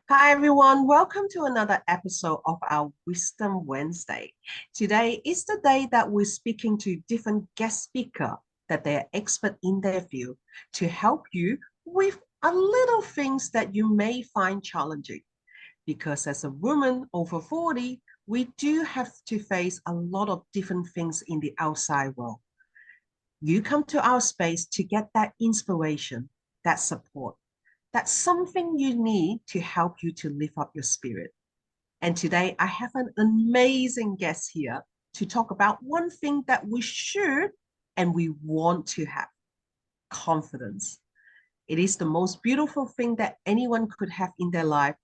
Hi, everyone. Welcome to another episode of our Wisdom Wednesday. Today is the day that we're speaking to different guest speaker that they're expert in their field to help you with a little things that you may find challenging. Because as a woman over 40, we do have to face a lot of different things in the outside world. You come to our space to get that inspiration, that support. That's something you need to help you to lift up your spirit. And today I have an amazing guest here to talk about one thing that we should and we want to have: confidence. It is the most beautiful thing that anyone could have in their life,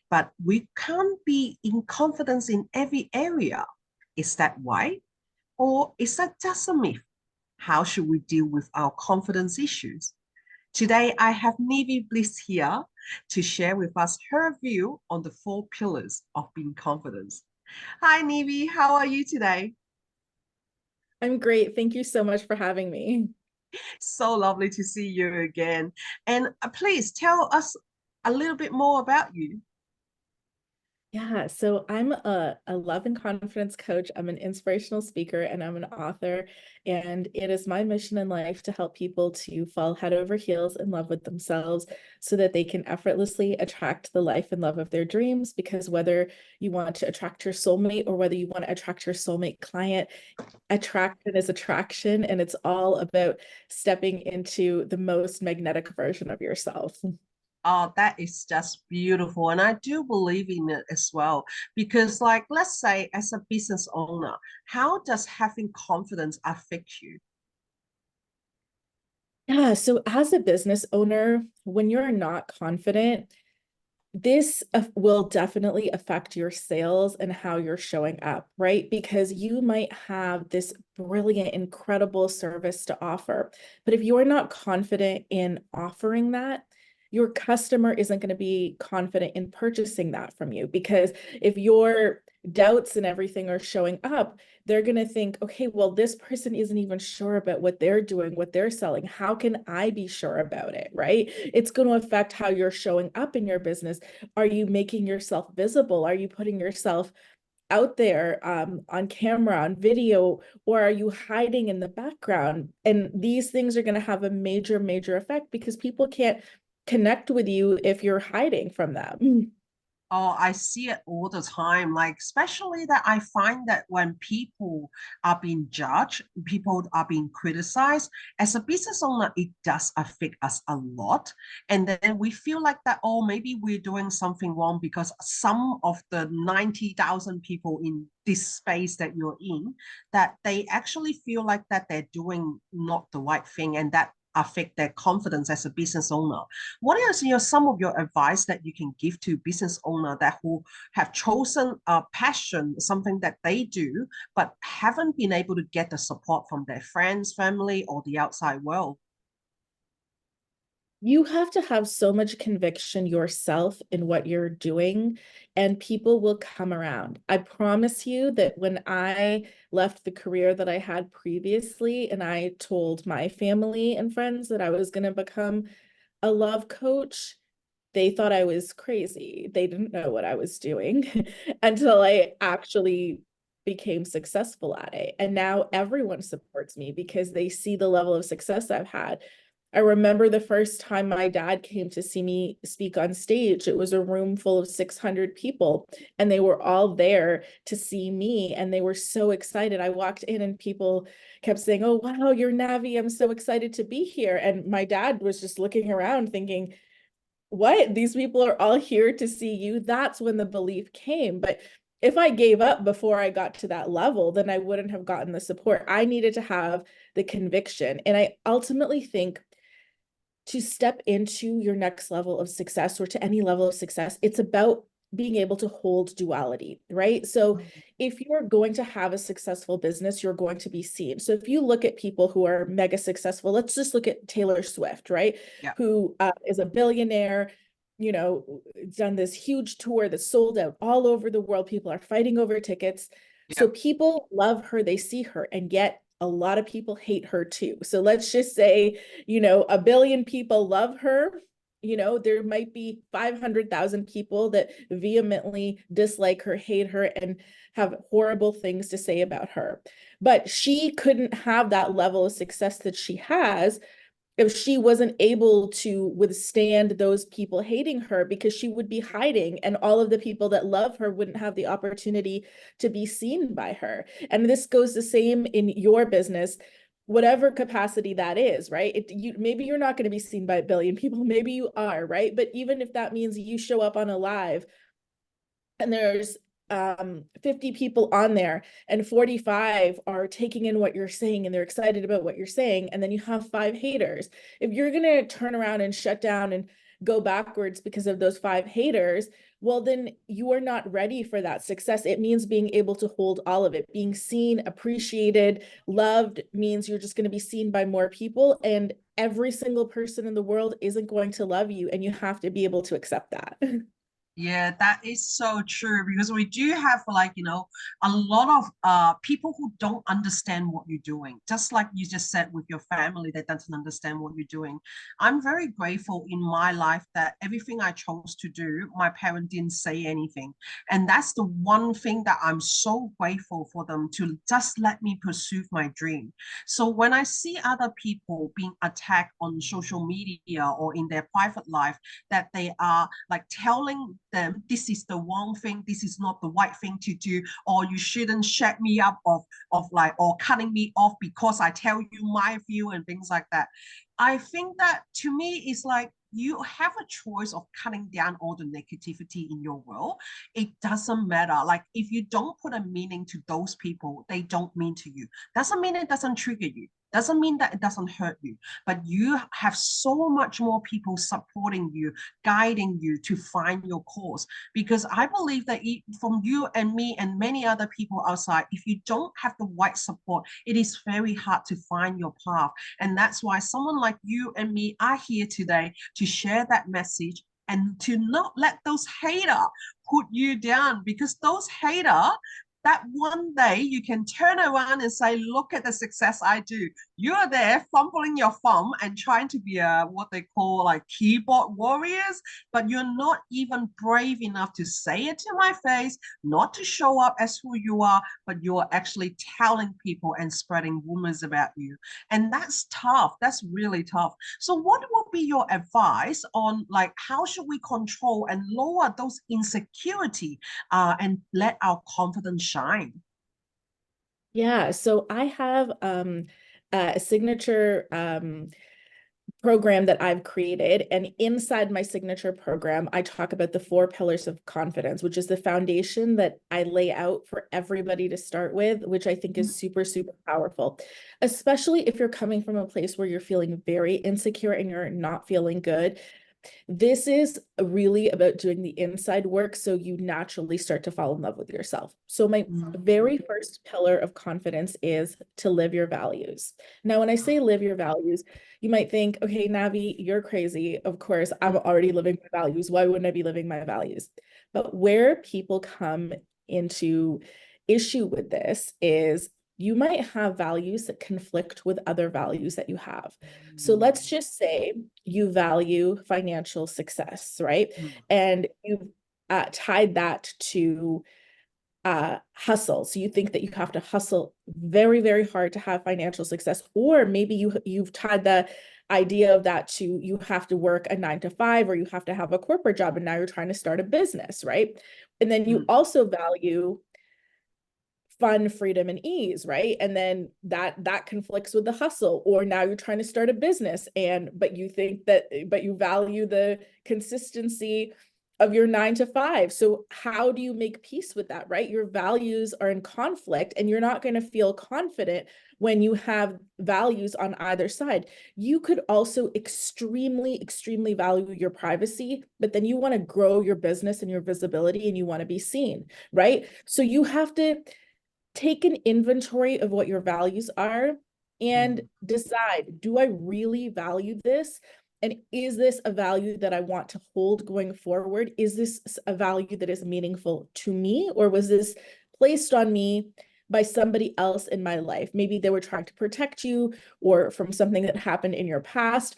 but we can't be in confidence in every area. Is that why? Or is that just a myth? How should we deal with our confidence issues? Today, I have Navi Bliss here to share with us her view on the four pillars of being confident. Hi, Navi. How are you today? I'm great. Thank you so much for having me. So lovely to see you again. And please tell us a little bit more about you. Yeah, so I'm a love and confidence coach. I'm an inspirational speaker and I'm an author. And it is my mission in life to help people to fall head over heels in love with themselves so that they can effortlessly attract the life and love of their dreams. Because whether you want to attract your soulmate or whether you want to attract your soulmate client, attraction is attraction. And it's all about stepping into the most magnetic version of yourself. Oh, that is just beautiful. And I do believe in it as well. Because, like, let's say, as a business owner, how does having confidence affect you? Yeah, so as a business owner, when you're not confident, this will definitely affect your sales and how you're showing up, right? Because you might have this brilliant, incredible service to offer. But if you're not confident in offering that, your customer isn't going to be confident in purchasing that from you. Because if your doubts and everything are showing up, they're going to think, okay, well, this person isn't even sure about what they're doing, what they're selling. How can I be sure about it, right? It's going to affect how you're showing up in your business. Are you making yourself visible? Are you putting yourself out there on camera, on video, or are you hiding in the background? And these things are going to have a major, major effect because people can't connect with you if you're hiding from them. Oh, I see it all the time. Like, especially that I find that when people are being judged, people are being criticized, as a business owner, it does affect us a lot. And then we feel like that, oh, maybe we're doing something wrong because some of the 90,000 people in this space that you're in, that they actually feel like that they're doing not the right thing, and that affect their confidence as a business owner. What is some of your advice that you can give to business owner that who have chosen a passion, something that they do, but haven't been able to get the support from their friends, family, or the outside world? You have to have so much conviction yourself in what you're doing, and people will come around. I promise you that when I left the career that I had previously, and I told my family and friends that I was going to become a love coach, they thought I was crazy. They didn't know what I was doing until I actually became successful at it. And now everyone supports me because they see the level of success I've had. I remember the first time my dad came to see me speak on stage. It was a room full of 600 people, and they were all there to see me, and they were so excited. I walked in, and people kept saying, "Oh, wow, you're Navi. I'm so excited to be here." And my dad was just looking around thinking, what? These people are all here to see you. That's when the belief came. But if I gave up before I got to that level, then I wouldn't have gotten the support. I needed to have the conviction. And I ultimately think to step into your next level of success or to any level of success, it's about being able to hold duality, right? So if you're going to have a successful business, you're going to be seen. So if you look at people who are mega successful, let's just look at Taylor Swift, right? Yeah, Who is a billionaire, done this huge tour that's sold out all over the world. People are fighting over tickets. yeah. So people love her, they see her, and yet a lot of people hate her too. So let's just say, a billion people love her There might be 500,000 people that vehemently dislike her, hate her, and have horrible things to say about her. But she couldn't have that level of success that she has if she wasn't able to withstand those people hating her, because she would be hiding, and all of the people that love her wouldn't have the opportunity to be seen by her. And this goes the same in your business, whatever capacity that is, right? Maybe you're not going to be seen by a billion people, maybe you are, right? But even if that means you show up on a live and there's 50 people on there and 45 are taking in what you're saying and they're excited about what you're saying, and then you have 5 haters. If you're going to turn around and shut down and go backwards because of those 5 haters, well, then you are not ready for that success. It means being able to hold all of it. Being seen, appreciated, loved means you're just going to be seen by more people, and every single person in the world isn't going to love you, and you have to be able to accept that. Yeah, that is so true because we do have like, a lot of people who don't understand what you're doing. Just like you just said with your family that doesn't understand what you're doing. I'm very grateful in my life that everything I chose to do, my parents didn't say anything. And that's the one thing that I'm so grateful for them to just let me pursue my dream. So when I see other people being attacked on social media or in their private life, that they are like telling them this is the wrong thing, this is not the right thing to do, or you shouldn't shut me up of like, or cutting me off because I tell you my view and things like that. I think that to me is like you have a choice of cutting down all the negativity in your world. It doesn't matter. Like if you don't put a meaning to those people, they don't mean to you. Doesn't mean it doesn't trigger you. Doesn't mean that it doesn't hurt you, but you have so much more people supporting you, guiding you to find your course. Because I believe that from you and me and many other people outside, if you don't have the right support, it is very hard to find your path. And that's why someone like you and me are here today to share that message and to not let those haters put you down, because those haters, that one day you can turn around and say, look at the success I do. You're there fumbling your thumb and trying to be a what they call like keyboard warriors, but you're not even brave enough to say it to my face, not to show up as who you are, but you're actually telling people and spreading rumors about you. And that's tough. That's really tough. So what would be your advice on like how should we control and lower those insecurity and let our confidence shine? Yeah, so I have a signature program that I've created. And inside my signature program, I talk about the 4 pillars of confidence, which is the foundation that I lay out for everybody to start with, which I think is super, super powerful, especially if you're coming from a place where you're feeling very insecure and you're not feeling good. This is really about doing the inside work so you naturally start to fall in love with yourself. So my very first pillar of confidence is to live your values. Now, when I say live your values, you might think, okay, Navi, you're crazy. Of course, I'm already living my values. Why wouldn't I be living my values? But where people come into issue with this is you might have values that conflict with other values that you have. So let's just say you value financial success, right? And you've tied that to hustle. So you think that you have to hustle very, very hard to have financial success, or maybe you've tied the idea of that to you have to work a 9 to 5 or you have to have a corporate job, and now you're trying to start a business, right? And then you also value fun, freedom, and ease, right? And then that conflicts with the hustle. Or now you're trying to start a business, but you value the consistency of your 9 to 5. So how do you make peace with that, right? Your values are in conflict, and you're not going to feel confident when you have values on either side. You could also extremely, extremely value your privacy, but then you want to grow your business and your visibility, and you want to be seen, right? So you have to take an inventory of what your values are and decide, do I really value this? And is this a value that I want to hold going forward? Is this a value that is meaningful to me, or was this placed on me by somebody else in my life? Maybe they were trying to protect you or from something that happened in your past.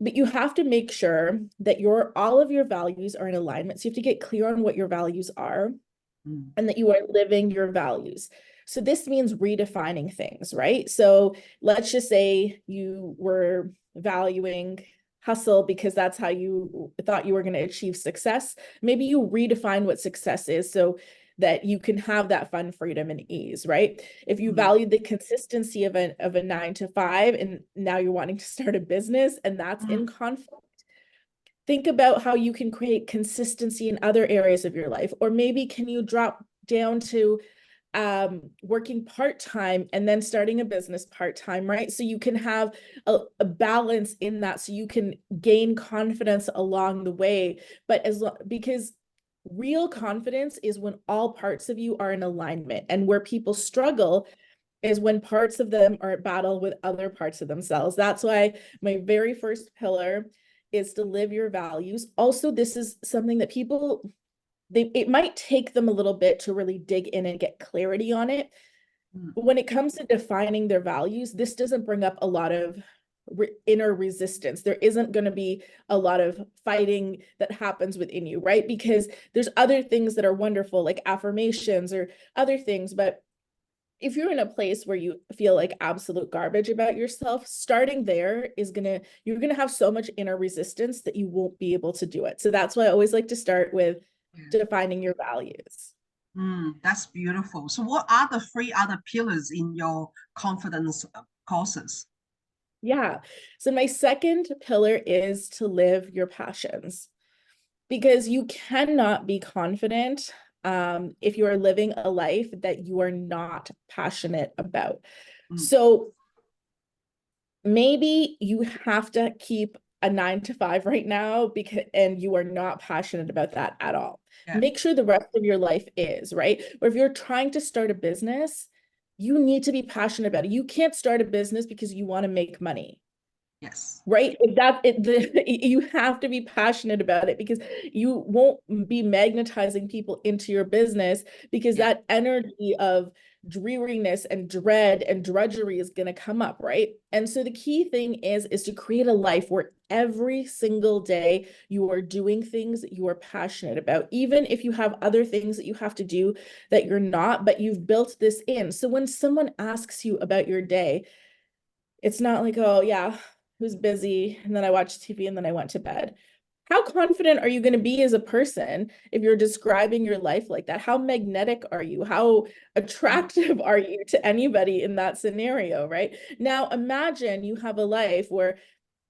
But you have to make sure that all of your values are in alignment. So you have to get clear on what your values are Mm. and that you are living your values. So this means redefining things, right? So let's just say you were valuing hustle because that's how you thought you were going to achieve success. Maybe you redefine what success is so that you can have that fun, freedom, and ease, right? If you Mm. valued the consistency of a 9 to 5 and now you're wanting to start a business and that's in Mm. conflict, think about how you can create consistency in other areas of your life. Or maybe can you drop down to working part-time and then starting a business part-time, right? So you can have a balance in that, so you can gain confidence along the way. But because real confidence is when all parts of you are in alignment, and where people struggle is when parts of them are at battle with other parts of themselves. That's why my very first pillar is to live your values. Also, this is something that people, it might take them a little bit to really dig in and get clarity on it. Mm. But when it comes to defining their values, this doesn't bring up a lot of inner resistance. There isn't going to be a lot of fighting that happens within you, right? Because there's other things that are wonderful, like affirmations or other things. But if you're in a place where you feel like absolute garbage about yourself, starting there you're gonna have so much inner resistance that you won't be able to do it. So that's why I always like to start with Yeah. defining your values. That's beautiful. So, what are the three other pillars in your confidence courses? Yeah. So my second pillar is to live your passions, because you cannot be confident if you are living a life that you are not passionate about. Mm. So maybe you have to keep a 9 to 5 right now and you are not passionate about that at all. Yeah. Make sure the rest of your life is, right? Or if you're trying to start a business, you need to be passionate about it. You can't start a business because you want to make money, Yes. right? You have to be passionate about it, because you won't be magnetizing people into your business, because Yeah. that energy of dreariness and dread and drudgery is going to come up, right? And so the key thing is to create a life where every single day you are doing things that you are passionate about, even if you have other things that you have to do that you're not, but you've built this in. So when someone asks you about your day, it's not like, oh yeah, who's busy, and then I watched TV and then I went to bed. How confident are you going to be as a person if you're describing your life like that? How magnetic are you? How Mm. attractive are you to anybody in that scenario, right? Now imagine you have a life where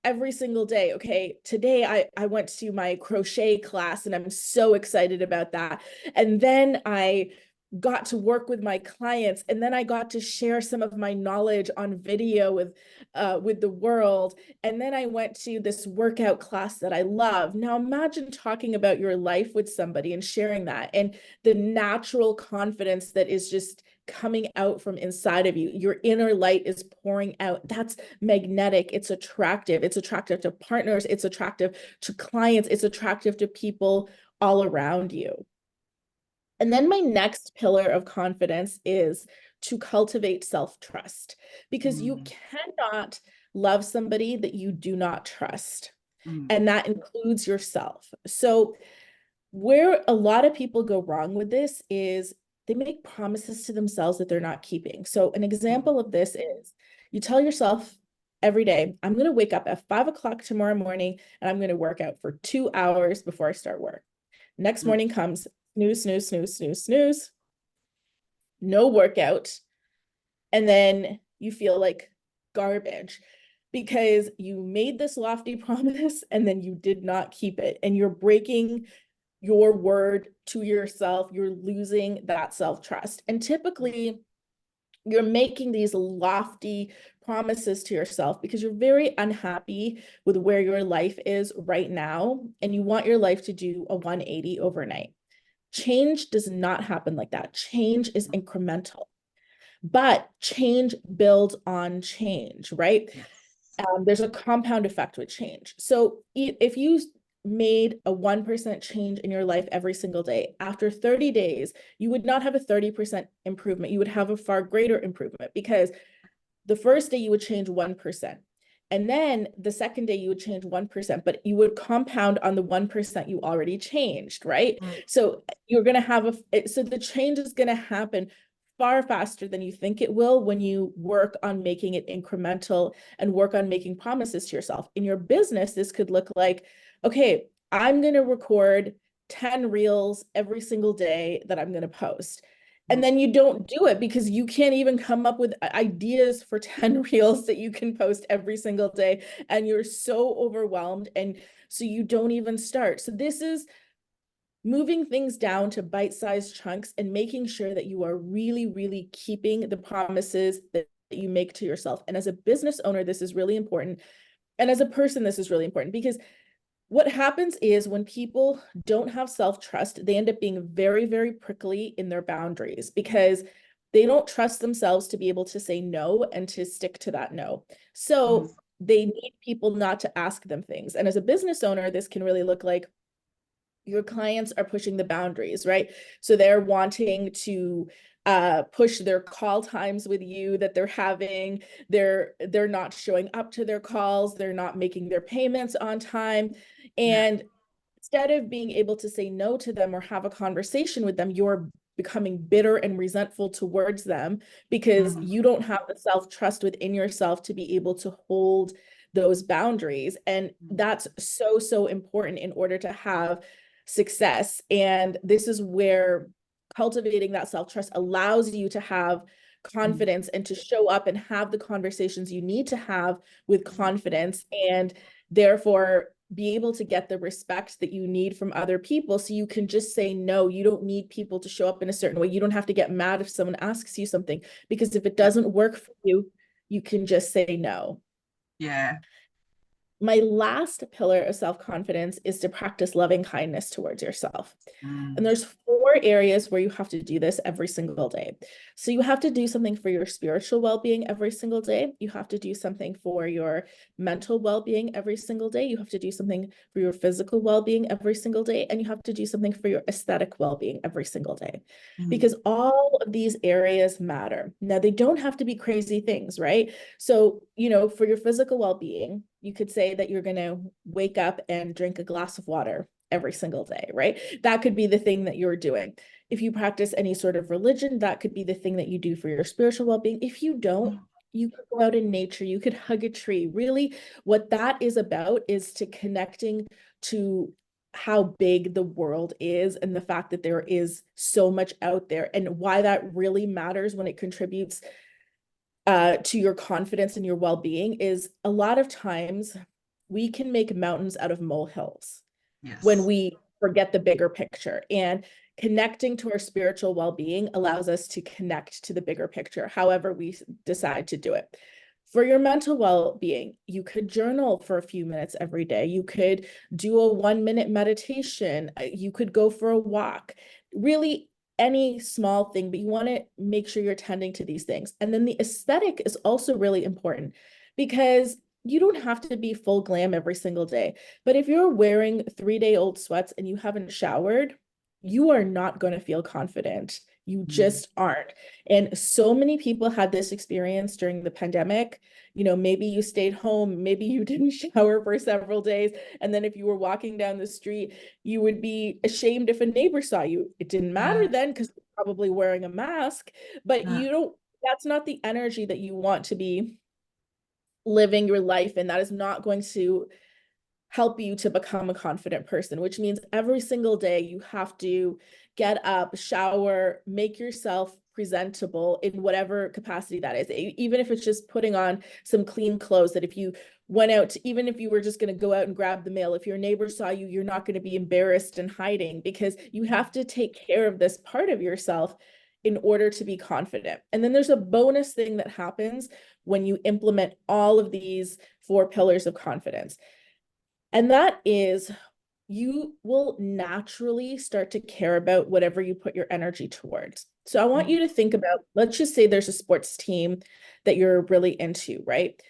every single day, okay, today I went to my crochet class and I'm so excited about that. And then I got to work with my clients, and then I got to share some of my knowledge on video with the world, and then I went to this workout class that I love. Now imagine talking about your life with somebody and sharing that, and the natural confidence that is just coming out from inside of you. Your inner light is pouring out. That's magnetic. It's attractive. It's attractive to partners. It's attractive to clients. It's attractive to people all around you. And then my next pillar of confidence is to cultivate self-trust, because you Mm. cannot love somebody that you do not trust. Mm. And that includes yourself. So where a lot of people go wrong with this is they make promises to themselves that they're not keeping. So an Mm. example of this is you tell yourself every day, I'm going to wake up at 5 o'clock tomorrow morning and I'm going to work out for 2 hours before I start work. Next Mm. morning comes, snooze, snooze, snooze, snooze, snooze, no workout. And then you feel like garbage because you made this lofty promise and then you did not keep it. And you're breaking your word to yourself. You're losing that self-trust. And typically, you're making these lofty promises to yourself because you're very unhappy with where your life is right now, and you want your life to do a 180 overnight. Change does not happen like that. Change is incremental, but change builds on change, right? Yes. There's a compound effect with change. So if you made a 1% change in your life every single day, after 30 days, you would not have a 30% improvement. You would have a far greater improvement, because the first day you would change 1%. And then the second day you would change 1%, but you would compound on the 1% you already changed, right? Mm. So you're going to have so the change is going to happen far faster than you think it will when you work on making it incremental and work on making promises to yourself. In your business, this could look like, okay, I'm going to record 10 reels every single day that I'm going to post. And Mm. then you don't do it because you can't even come up with ideas for 10 reels that you can post every single day. And you're so overwhelmed. And so you don't even start. So this is moving things down to bite-sized chunks and making sure that you are really, really keeping the promises that you make to yourself. And as a business owner, this is really important. And as a person, this is really important because what happens is when people don't have self-trust, they end up being very, very prickly in their boundaries because they don't trust themselves to be able to say no and to stick to that no. Mm. So they need people not to ask them things. And as a business owner, this can really look like your clients are pushing the boundaries, right? So they're wanting to push their call times with you that they're having. They're not showing up to their calls. They're not making their payments on time. Yeah. And instead of being able to say no to them or have a conversation with them, you're becoming bitter and resentful towards them because Mm. you don't have the self-trust within yourself to be able to hold those boundaries. And Mm. that's so, so important in order to have success. And this is where cultivating that self-trust allows you to have Mm. confidence and to show up and have the conversations you need to have with Mm. confidence, and therefore be able to get the respect that you need from other people so you can just say no. You don't need people to show up in a certain way. You don't have to get mad if someone asks you something, because if it Yeah. doesn't work for you, you can just say no. Yeah. My last pillar of self-confidence is to practice loving kindness towards yourself. And Mm. there's 4 areas where you have to do this every single day. So you have to do something for your spiritual well-being every single day. You have to do something for your mental well-being every single day. You have to do something for your physical well-being every single day. And you have to do something for your aesthetic well-being every single day. Mm. Because all of these areas matter. Now, they don't have to be crazy things, right? So, for your physical well-being, you could say that you're going to wake up and drink a glass of water every single day, right? That could be the thing that you're doing. If you practice any sort of religion, that could be the thing that you do for your spiritual well-being. If you don't, Mm. you could go out in nature, you could hug a tree. Really, what that is about is to connecting to how big the world is and the fact that there is so much out there, and why that really matters when it contributes to your confidence and your well-being is a lot of times we can make mountains out of molehills when Yes. we forget the bigger picture. And connecting to our spiritual well-being allows us to connect to the bigger picture, however we decide to do it. For your mental well-being, you could journal for a few minutes every day. You could do a 1-minute meditation. You could go for a walk. Really, any small thing, but you want to make sure you're tending to these things. And then the aesthetic is also really important because you don't have to be full glam every single day. But if you're wearing 3-day-old sweats and you haven't showered, you are not going to feel confident. You Mm. just aren't. And so many people had this experience during the pandemic. Maybe you stayed home, maybe you didn't shower for several days. And then if you were walking down the street, you would be ashamed if a neighbor saw you. It didn't matter Yeah. then because you're probably wearing a mask, but Yeah. that's not the energy that you want to be living your life. And that is not going to help you to become a confident person, which means every single day you have to get up, shower, make yourself presentable in whatever capacity that is. Even if it's just putting on some clean clothes, that if you went out, even if you were just going to go out and grab the mail, if your neighbor saw you, you're not going to be embarrassed and hiding, because you have to take care of this part of yourself in order to be confident. And then there's a bonus thing that happens when you implement all of these 4 pillars of confidence. And that is, you will naturally start to care about whatever you put your energy towards. So I want Mm. you to think about, let's just say there's a sports team that you're really into, right?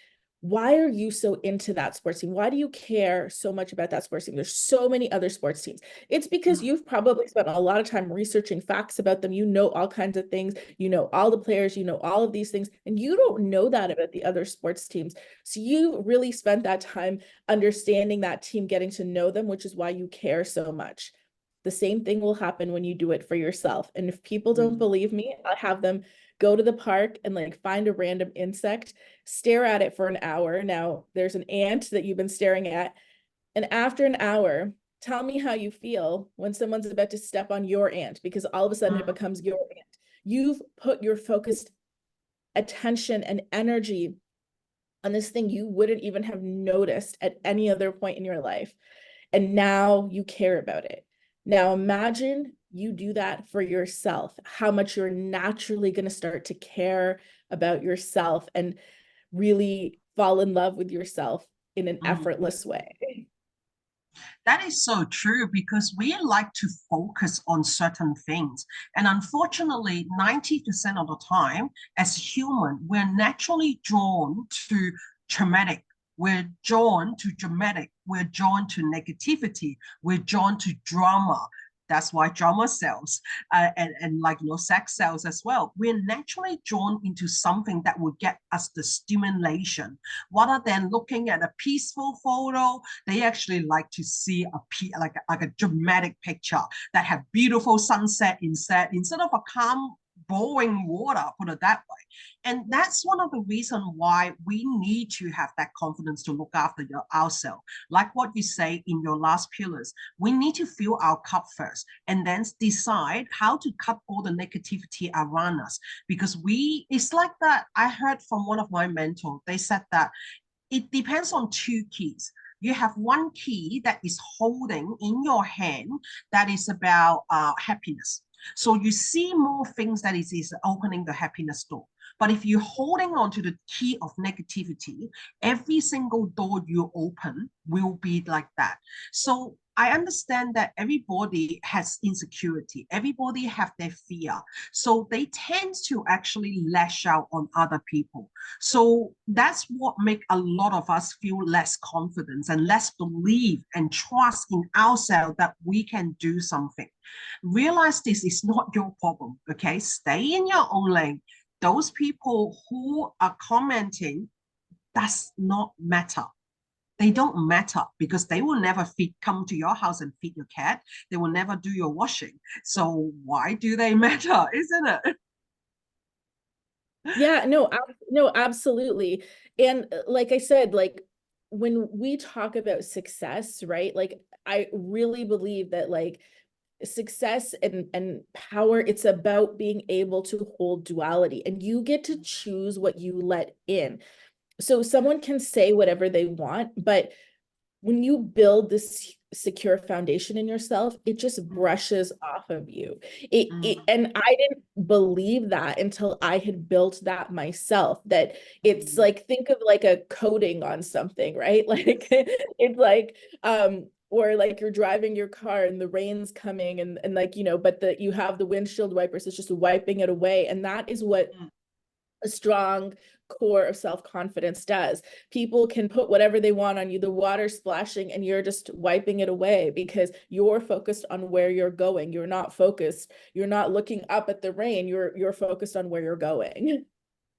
why are you so into that sports team? Why do you care so much about that sports team? There's so many other sports teams. It's because you've probably spent a lot of time researching facts about them. You know all kinds of things. You know all the players. You know all of these things. And you don't know that about the other sports teams. So you really spent that time understanding that team, getting to know them, which is why you care so much. The same thing will happen when you do it for yourself. And if people don't believe me, I'll have them go to the park and like find a random insect, stare at it for an hour. Now there's an ant that you've been staring at. And after an hour, tell me how you feel when someone's about to step on your ant, because all of a sudden it becomes your ant. You've put your focused attention and energy on this thing you wouldn't even have noticed at any other point in your life. And now you care about it. Now imagine you do that for yourself, how much you're naturally going to start to care about yourself and really fall in love with yourself in an effortless way. That is so true because we like to focus on certain things. And unfortunately, 90% of the time, as human, we're naturally drawn to traumatic. We're drawn to dramatic. We're drawn to negativity. We're drawn to drama. That's why drama sells, and like sex sells as well. We're naturally drawn into something that will get us the stimulation, rather than looking at a peaceful photo. They actually like to see like a dramatic picture that have beautiful sunset instead of a calm boring water, put it that way. And that's one of the reasons why we need to have that confidence to look after ourselves. Like what you say in your last pillars, we need to fill our cup first and then decide how to cut all the negativity around us. Because it's like that. I heard from one of my mentors, they said that it depends on two keys. You have one key that is holding in your hand that is about happiness. So you see more things that is opening the happiness door. But if you're holding on to the key of negativity, every single door you open will be like that. So I understand that everybody has insecurity. Everybody have their fear. So they tend to actually lash out on other people. So that's what make a lot of us feel less confidence and less belief and trust in ourselves that we can do something. Realize this is not your problem, okay? Stay in your own lane. Those people who are commenting does not matter. They don't matter because they will never come to your house and feed your cat. They will never do your washing. So why do they matter, isn't it? Yeah, no, absolutely. And like I said, like when we talk about success, right? Like I really believe that like success and power, it's about being able to hold duality, and you get to choose what you let in. So someone can say whatever they want, but when you build this secure foundation in yourself, it just brushes off of you. And I didn't believe that until I had built that myself, that it's like, think of like a coating on something, right? Like it's like or like you're driving your car and the rain's coming and like, but you have the windshield wipers, it's just wiping it away. And that is what a strong core of self-confidence does. People can put whatever they want on you, the water splashing, and you're just wiping it away because you're focused on where you're going. You're not looking up at the rain, you're focused on where you're going.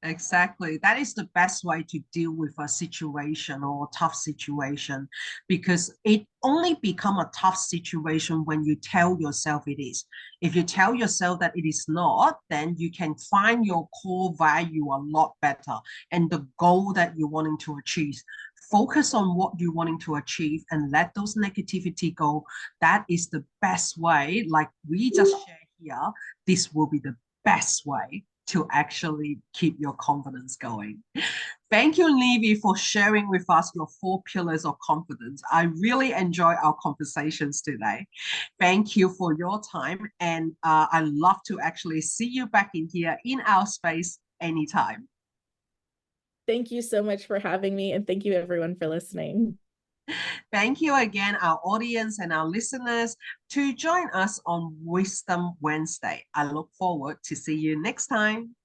Exactly. That is the best way to deal with a situation or a tough situation, because it only become a tough situation when you tell yourself it is. If you tell yourself that it is not, then you can find your core value a lot better and the goal that you're wanting to achieve. Focus on what you're wanting to achieve and let those negativity go. That is the best way. Like we just share here, this will be the best way to actually keep your confidence going. Thank you, Navi, for sharing with us your 4 pillars of confidence. I really enjoy our conversations today. Thank you for your time. And I love to actually see you back in here in our space anytime. Thank you so much for having me, and thank you everyone for listening. Thank you again, our audience and our listeners, to join us on Wisdom Wednesday. I look forward to see you next time.